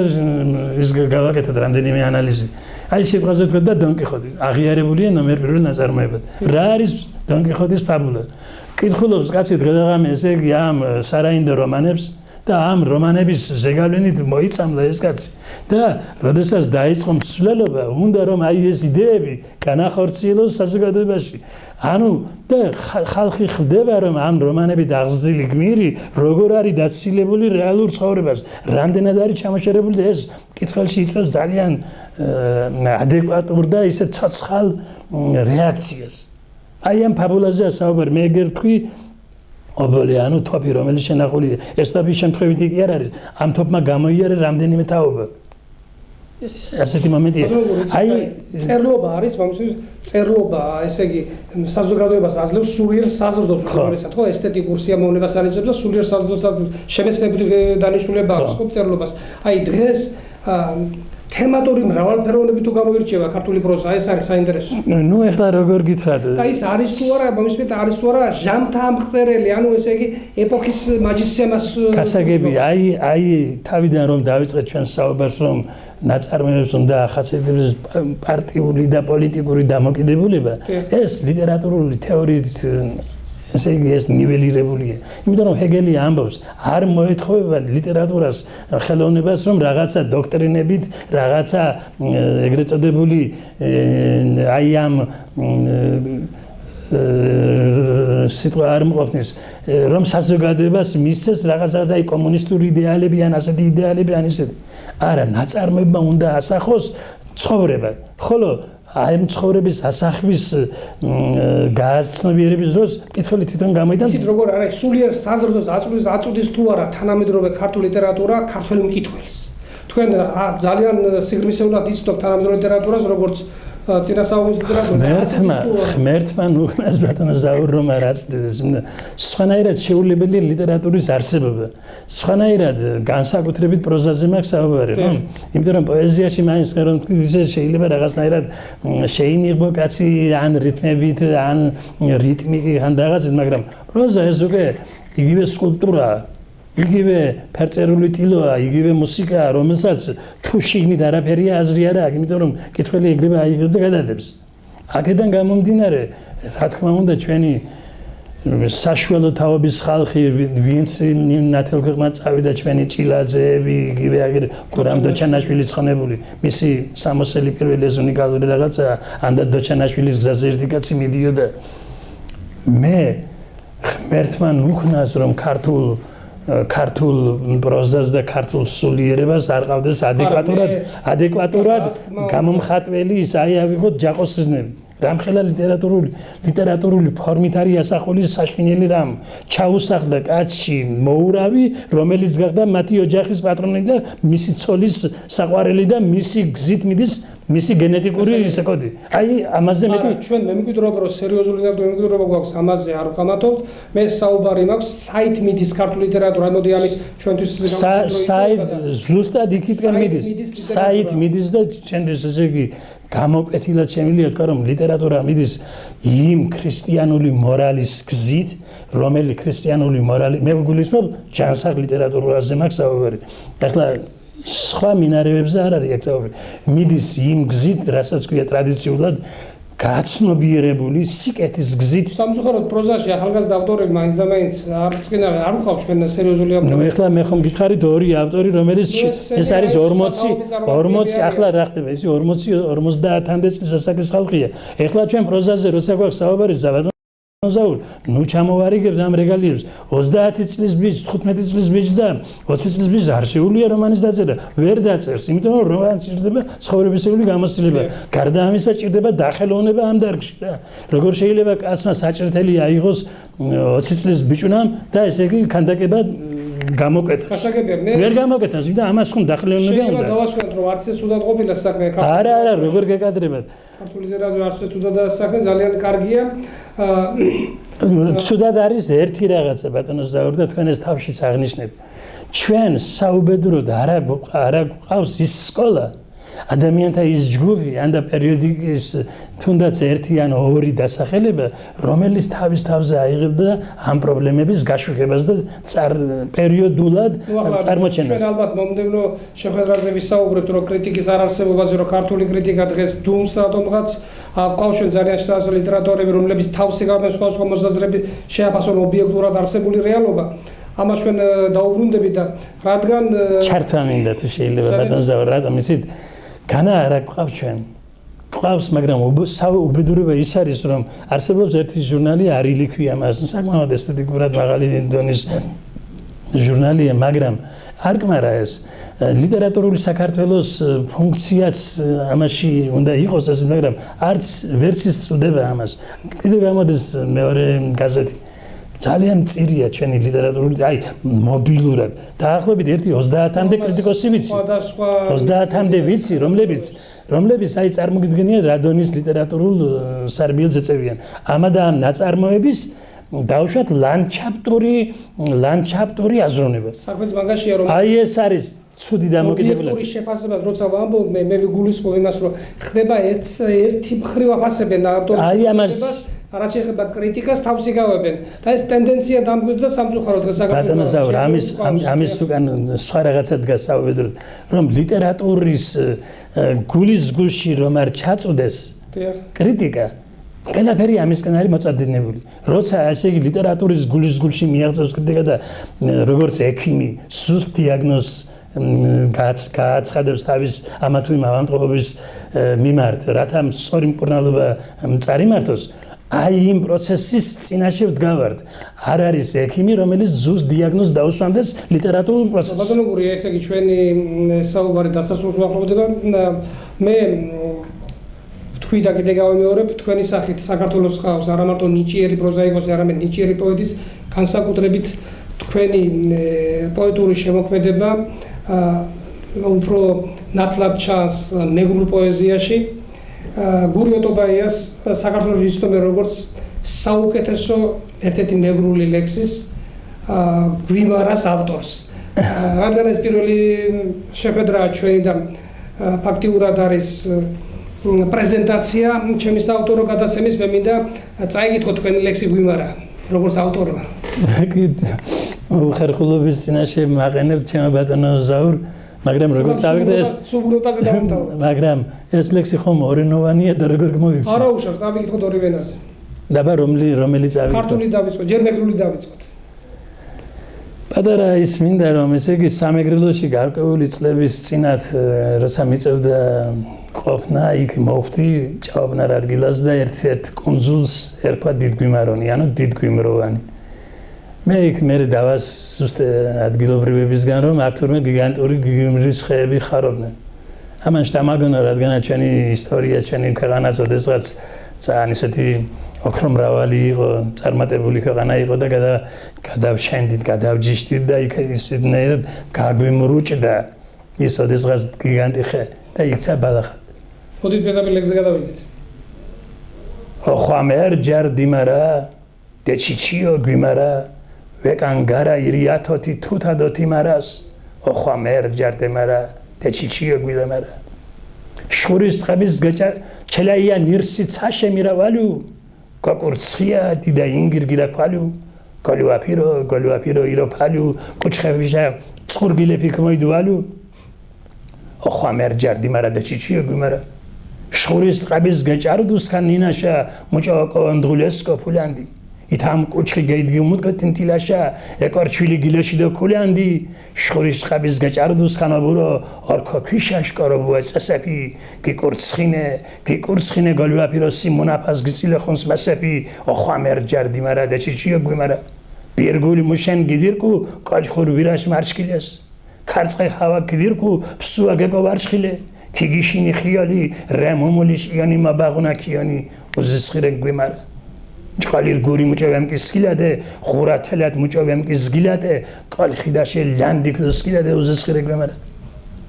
ის გავაკეთეთ რამდენიმე ანალიზი. აი სიტყვაზე თქვენ და დონ კიხოტი აღიარებულია ნომერ პირველ ნაწარმოებად. რა არის დონ კიხოტის ფაბულა? კითხულობს კაცი დღე-დღამე ესე იგი ამ სარაინდო რომანებს და ამ რომანების ზეგავლენით მოიწამლა ეს კაცი და როდესაც დაიწყო მსვლელობა, უნდა რომ აი ეს იდეები განახორციელოს საზოგადოებაში. ანუ და ხალხი ხვდება რომ ამ რომანებით აღზრდილი გმირი როგორ არის დაცილებული რეალურ ცხოვრებას, რამდენად არის ჩამოშერებული და ეს კითხველში იწვევს ძალიან ადეკვატურ და ისე ცოცხალ რეაქციას. აი ამ ფაბულაზეა საუბარი, მე ეგრე ვთქვი, ობოლი, ანუ თოფი, რომელიც შენახულია, ეს თავის შემთხვევით კი არ არის, ამ თოფმა გამოიარა რამდენიმე თაობა. ასეთი მომენტია. აი წერლობა არის, მომწონს წერლობა, ესე იგი საზოგადოებას აძლევს სულიერ საზრდოს უყურესად, ხო, ესთეტიკურ სიამოვნებას არიძებს და სულიერ საზრდოს შემეცნებითი დანიშნულება აქვს, ხო, წერლობას. აი დღეს თემატური მრავალფეროვნები თუ გამოირჩევა ქართული პროზა, ეს არის საინტერესო. ნუ ეხლა როგორ გითხრათ? და ის არის თუ არა, მომისმენთ არის თუ არა ჟამთა ამღწერელი, ანუ ესე იგი ეპოქის მაჯისცემას გასაგები, აი თავიდან რომ დავიწყეთ ჩვენ საუბარს, რომ ნაწარმოებებს უნდა ახასიათებს პარტიული და პოლიტიკური დამოკიდებულება, ეს ლიტერატურული თეორიის ესე იგი ეს ნიველირებულია. იმიტომ რომ ჰეგელი ამბობს, არ მოეთხოვება ლიტერატურას ხელოვნებას, რომ რაღაცა დოქტრინებით, რაღაცა ეგრეთ წოდებული აი ამ სიტყვა არ მოყოფნის, რომ საზოგადოებას მისცეს რაღაცა აი კომუნისტური იდეალები ან ასეთი იდეალები ან ისეთი. არა, ნაწარმოებმა უნდა ასახოს ცხოვრება. ხოლო აი ცხოვრების ასახვის გააცნობიერების დროს კითხველი თვითონ გამოიტანს. იცით როგორ არის სულიერ საზრდოს აწვდის თუ არა თანამედროვე ქართული ლიტერატურა ქართველ მკითხველს. თქვენ ძალიან სიღრმისეულად იცნობთ თანამედროვე ლიტერატურას, როგორც წინასაურის ლიტერატურა. ღმერთმა უკნას ბატონო ზაურომ არ აწვდეს. სხვანაირად შეუძლებელი ლიტერატურის არსებობა. სხვანაირად განსაკუთრებით პროზაზე მაქვს საუბარი, ხო? იმიტომ რომ პოეზიაში მაინც რომ შეიძლება რაღაცნაირად შეინიღო კაცი ან რიტმებით, ან რიტმიკით, ან რაღაცით, მაგრამ პროზა ეს უკვე იგივე სკულპტურაა. იგივე ფერწერული ტილოა, იგივე მუსიკაა, რომელსაც თუ შიგნით არაფერია აზრი არ აქვს, იმიტომ რომ კითხველი ეგრევე აიღებს და გადადებს. აქედან გამომდინარე, რა თქმა უნდა, ჩვენი საშუალო თაობის ხალხი, ვინც ნათელ ქვეყნად წავიდა, ჩვენი ჭილაძეები, იგივე აგერ გურამ დოჩანაშვილის ხონებული, მისი სამოსელი პირველი ეს უნიკალური რაღაცაა, ანდა დოჩანაშვილის გზაზე ერთი კაცი მიდიოდა. მე ღმერთმა ნუქნას რომ ქართულ პროზას და ქართულ სულიერებას არ ყავდეს ადეკვატურად გამომხატველი ის აი ავიღოთ ჯაყოსხიზნები. რამხელა ლიტერატურული ფორმით არის ასახული საშინელი რამ. ჩაუსახდა კაცში მოურავი, რომელიც გახდა მათი ოჯახის პატრონი და მისი ცოლის საყვარელი და მისი გზით მიდის მისი გენეტიკური ისეკოდი. აი ამაზე მეტი ჩვენ მე მკვიდრობ რომ სერიოზული მემკვიდრეობა გვაქვს ამაზე არ ვყამათობთ. მე საუბარი მაქვს საით მიდის ქართული ლიტერატურა. მოდი ამით ჩვენთვის საით ზუსტად იქითკენ მიდის. საით მიდის და ჩვენთვის ესე იგი გამოკვეთილად შემიძლია თქვა რომ ლიტერატურა მიდის იმ ქრისტიანული მორალის გზით, რომელიც ქრისტიანული მორალი მე ვგულისხმობ ჯანსაღ ლიტერატურაზე მაქვს საუბარი. ახლა სხვა მინარევებზე არ არის აქ საუბარი. მიდის იმ გზით, რასაც ქვია ტრადიციულად გაცნობიერებული სიკეთის გზით. სამწუხაროდ პროზაში ახალგაზრდა ავტორები მაინც და მაინც არ წინარე არ მყავს ჩვენ სერიოზული ავტორები. ნუ ეხლა მე ხომ გითხარით ორი ავტორი, რომელიც ეს არის 40 ახლა რა ხდება ისი 50-50 წლის ასაკის ხალხია. ეხლა ჩვენ პროზაზე როცა გვაქვს საუბარი ზაურ, ნუ ჩამოვარიგებთ ამ რეგალიებს. 30 წლის ბიჭი, 15 წლის ბიჭი და 20 წლის ბიჭი არ შეუძლია რომანის დაწერა. ვერ დაწერს, იმიტომ რომ რომანი ჭირდება ცხოვრებისეული გამოცდილება. გარდა ამისა ჭირდება დახელოვნება ამ დარგში რა. როგორ შეიძლება კაცმა საჭირთელი აიღოს 20 წლის ბიჭუნამ და ესე იგი ქანდაკება გამოკვეთოს. ვერ გამოკვეთოს, იმიტომ ამას ხომ დახელოვნება უნდა. შეიძლება დავასვენოთ რომ არც ეს უდად ყოფილა საქმე. არა, როგორ გეკადრებათ. ქართული ლიტერატურა არც ეს უდად საქმე ძალიან კარგია. ცუდად არის ერთი რაღაცა ბატონო ზაურ და თქვენ ეს თავშიც აღნიშნეთ. ჩვენ საუბედუროდ არ გვყავს ის სკოლა, ადამიანთა ის ჯგუფი, ან და პერიოდიკის თუნდაც ერთი ან ორი დასახელება, რომელიც თავის თავზე აიღებდა ამ პრობლემების გაშვებას და პერიოდულად წარმოჩენას. ჩვენ ალბათ მომდევნო შეხვედრაზე ვისაუბრებთ, რომ კრიტიკის არარსებობაზე, რომ ქართული კრიტიკა დღეს დუმს რატომღაც ყავს ჩვენ ძალიან შესაძლო ლიტერატორები, რომლებიც თავსი გარდა სხვადასხვა მოსაზრებით შეაფასონ ობიექტურად არსებული რეალობა. ამას ჩვენ დაუბრუნდებით და რადგან ჩართვა მინდა თუ შეიძლება ბატონო ზაურ, რატომ იცით? განა არა გვყავს ჩვენ. გვყავს, მაგრამ უბედურება ის არის, რომ არსებობს ერთი ჟურნალი არილი ქვია მას, საკმაოდ ესთეტიკურად მაღალი დონის ჟურნალია, მაგრამ არ კმარა ეს ლიტერატურული საქართველოს ფუნქციაც ამაში უნდა იყოს ასე, მაგრამ არც ვერსის წუდება ამას. კიდევ გამოდის მეორე გაზეთი ძალიან მწირია ჩვენი ლიტერატურული, აი მობილურად. დაახლოებით 30-მდე კრიტიკოსი ვიცი. 30-მდე ვიცი, რომლებიც აი წარმოგიდგენია რადონის ლიტერატურულ სარბიელს ეწევიან. ამა და ამ ნაწარმოების დავუშვათ ლანდშაფტური აზროვნება. საქმეც მაგაშია რომ აი ეს არის ცუდი დამოკიდებულება. ობიექტური შეფასებას როცა ვამბობ მე ვიგულისხმობ იმას რომ ხდება ერთი მხრივ აფასებენ ავტორის. აი ამას რაც შეეხება კრიტიკას თავს იგავებენ და ეს ტენდენცია დამკვიდრდა სამწუხაროდ დღეს საქართველოს. ამის უკან სხვა რაღაცა დგას საუბედრო რომ ლიტერატურის გულის გულში რომ არ ჩაწუდეს კრიტიკა ყველაფერი ამისკენ არის მოწადინებული. როცა ესე იგი ლიტერატურის გულის გულში მიაღწევს კრიტიკა და როგორც ექიმი სუსტ დიაგნოზს გააცხადებს თავის ამა თუ იმ ავადმყოფობის მიმართ, რათა სწორი მკურნალობა წარიმართოს, აი იმ პროცესის წინაშე ვდგავართ. არ არის ექიმი, რომელიც ზუსტ დიაგნოზს დაუსვამდეს ლიტერატურულ პროცესს. ბატონო გურია, ესე იგი ჩვენი საუბარი დასასრულს უახლოვდება. მე თქვი და კიდე გავიმეორებ, თქვენი სახით საქართველოს ხავს არა მარტო ნიჭიერი პროზაიკოსი, არამედ ნიჭიერი პოეტის განსაკუთრებით თქვენი პოეტური შემოქმედება უფრო ნათლად ჩანს ნეგრულ პოეზიაში. გურიო ტობაიას საქართველოს იცნობენ როგორც საუკეთესო ერთ-ერთი ნეგრული ლექსის გვიმარას ავტორს. რადგან ეს პირველი შეხვედრაა ჩვენი და ფაქტიურად არის პრეზენტაცია ჩემი საავტორო გადაცემის, მე მინდა წაიგითხო თქვენი ლექსი გვიმარა როგორც ავტორმა. უხერხულობის წინაშე მაყენებ ჩემო ბატონო ზაურ, მაგრამ როგორ წავიღე ეს მაგრამ ეს ლექსი ხომ ორენოვანია და როგორ მოიქცა? არა უშავს, წავიგითხოთ ორი ვენაზე. დაბა რომელი წავიღე? ქართული დავიწყოთ, ჯერ მეგრული დავიწყოთ. პატარა ის მინდა რომ ესე იგი სამეგრელოში გარკვეული წლების წინათ როცა მიწევდა ყოფნა, იქ მოხვდი ჭაობნარ ადგილას და ერთ-ერთ კუნძულს ერქვა დიდგვიმარონი, ანუ დიდგვიმროვანი. მე იქ მერე დავას ზუსტ ადგილობრივებისგან რომ აქ თურმე გიგანტური გვიმრის ხეები ხარობდნენ. ამან შთამაგონა რადგანაც ჩვენი ისტორია, ჩვენი ქვეყანაც ოდესღაც ძალიან ისეთი ოქრომრავალი იყო, წარმატებული ქვეყანა იყო და გადავშენდით, გადავჯიშდით და იქ ისედნაირად გაგვიმრუჭდა ის ოდესღაც გიგანტი ხე და იქცა ბალახად. მოდით პირდაპირ ლექსზე გადავიდეთ. ოხვამერ ჯარდიმარა დეჩიჩიო გვიმარა ვეკანგარა ირიათოთი თუთადოთი მარას ოხვამერ ჯარდემარა დეჩიჩიო გვიმარა შურის ტყების ჩელაია ნირსი ცაშემირავალუ გაკურცხია დიდა ინგირგირა ქალუ გოლუაფირო იროფალუ კუჩხებიშა წყურგილეფი კმოიდვალუ ოხვამერ ჯარდიმარა დეჩიჩიო გვიმარა შურის ტყების გეჭარდუსხან ნინაშა მუჭოაკო ანდღულესკო ფულანდი ითამ კუჩხი გეიდგიმუდ გეტინტილაშა ეკორჩვილი გილეში და ქულანდი შურის ტყების გეჭარდუსხანაბურო ორქო ქვიშაშკორობუა წესეპი გიკურცხინე გოლუაფიროსი მონაფას გიწილეხონს მასეპი ოხვამერ ჯარდიმარა დეჩიჩიო გვიმარა ბირგული მუშენ გიდირკუ კალხურ ვირაშ მარჩკილეს ქარწყე ხავა გიდირკუ ფსუა გეკო ვარჩხილე ქიგიშინი ხიალი რემომოლიში იანი მაბაღუნა ქიანი უზისხირენ გვიმარა ჭყალირ გური მუჭოვემ კი სკილადე ხურათელად მუჭოვემ კი ზგილადე კალხიდაშე ლანდიქ სკილადე უზისხირე გვიმარა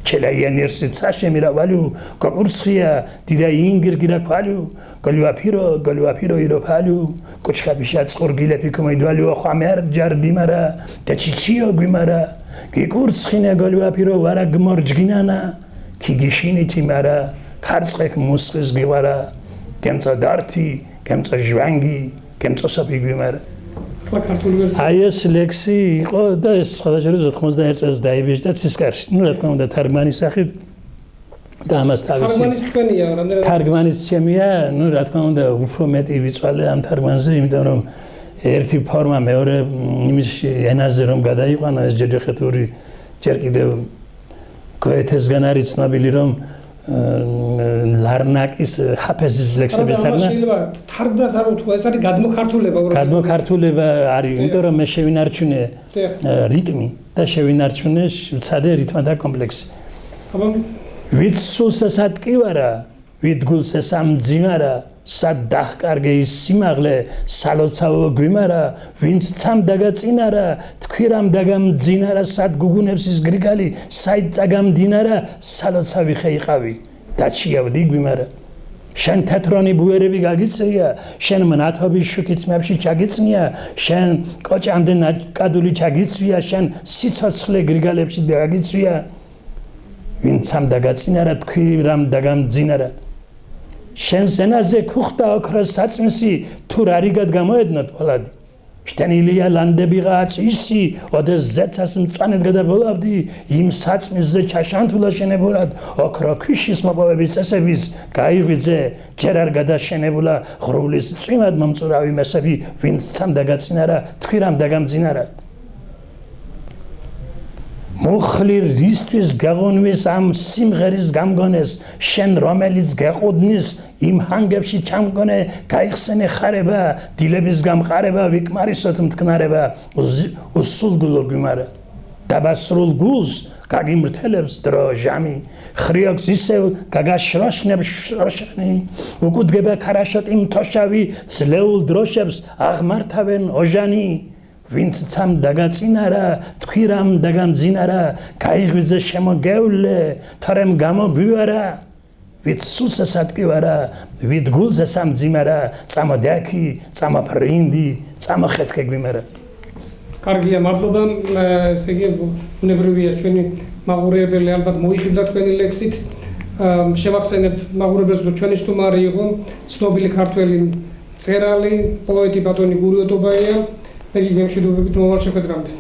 ჩელაიანი ერსი ცაშემირავალუ გაკურცხია დიდა ინგირგირა ქალუ გოლუაფირო იროფალუ კუჩხაბიშა წყურგილეფი კმოიდვალუ ოხვამერ ჯარდიმარა დეჩიჩიო გვიმარა გიკურცხინე გოლუაფირო ვარა გმორჯგინანა ქიგიშინი თიმარა ქარწყეკ მუსხის გივარა გემწა დართი გემწა ჟვანგი გემწა საფი გვიმარა აი ეს ლექსი იყო და ეს სხვადასხვა 91 წელს დაიბეჭდა ცისკარში. ნუ რა თქმა უნდა თარგმანის სახით და ამას თავისი თარგმანის თქვენია, რამდენად თარგმანის ჩემია, ნუ რა თქმა უნდა უფრო მეტი ვიწვალე ამ თარგმანზე, იმიტომ რომ ერთი ფორმა მეორე იმის ენაზე რომ გადაიყვანო ეს ჯეჯეხეთური ჯერ კიდევ გოეთესგან არის ცნობილი რომ ლარნაკის ჰაფეზის ლექსების თარგმნას არ ვთქვა, ეს არის გადმოქართულება არის, იმიტომ რომ მე შევინარჩუნე რიტმი და შევინარჩუნე მცადე რიტმა და კომპლექსი. ვით სულს ესატკივარა, ვით გულს ესამძიმარა, სად დაჰკარგე ის სიმაღლე სალოცავო გვიმარა ვინც ცამ დაგაწინარა თქვი რამ დაგამძინარა სად გუგუნებს ის გრიგალი საით წაგამდინარა სალოცავი ხეიყავი დაჩიავდი გვიმარა შენ თეთრონი ბუერები გაგიწრია შენ მნათობის შუქითმებში ჩაგიწნია შენ კოჭამდე ნაკადული ჩაგიწვია შენ სიცოცხლე გრიგალებში დაგიწვია ვინც ცამ დაგაწინარა თქვი რამ დაგამძინარა შენ სენაზე ქუხტა ოქროს საწმისი თუ რარიგად გამოედნოთ ფოლადი შტენილია ლანდებიღა აწისი ოდეს ზეცას მწვანედ გადაბოლავდი იმ საწმისზე ჩაშანთულა შენებურად ოქრო ქვიშის მოპოვების წესების გაიღვიძე ჯერ არ გადაშენებულა ღრულის წვიმად მომწურავი მესები ვინც ცამ დაგაწინარა თქვი რამ დაგამძინარა მოხლი რისთვის გაღონვის ამ სიმღერის გამგონეს შენ რომელიც გაყუდნის იმ ჰანგებში ჩამგონე გაიხსენე ხარება დილების გამყარება ვიკმარისოთ მტკნარება უსულგულო გვიმარა დაბასრულ გულს გაგიმრთელებს დრო ჟამი ხრიოქს ისევ გაგაშროშნებს შროშანი უკუდგება ქარაშოტი მთოშავი ძლეულ დროშებს აღმართავენ ოჟანი ვინც ცამ დაგაწინარა თქვი რამ დაგამძინარა გაიღვიძე შემოგევლე თორემ გამოგვივარა ვით სულსა სატკივარა ვით გულსა სამძიმარა წამოდაქი წამაფრინდი წამოხეთქე გვიმარა კარგია მადლობა ესე იგი უნებრივია ჩვენი მაყურებელი ალბათ მოიხიბდა თქვენი ლექსით შევახსენებთ მაყურებელს რომ ჩვენი სტუმარი იყო ცნობილი ქართველი მწერალი პოეტი ბატონი გურიო ტობაია მე გემშვიდობებით მოვალ შეხვედრამდე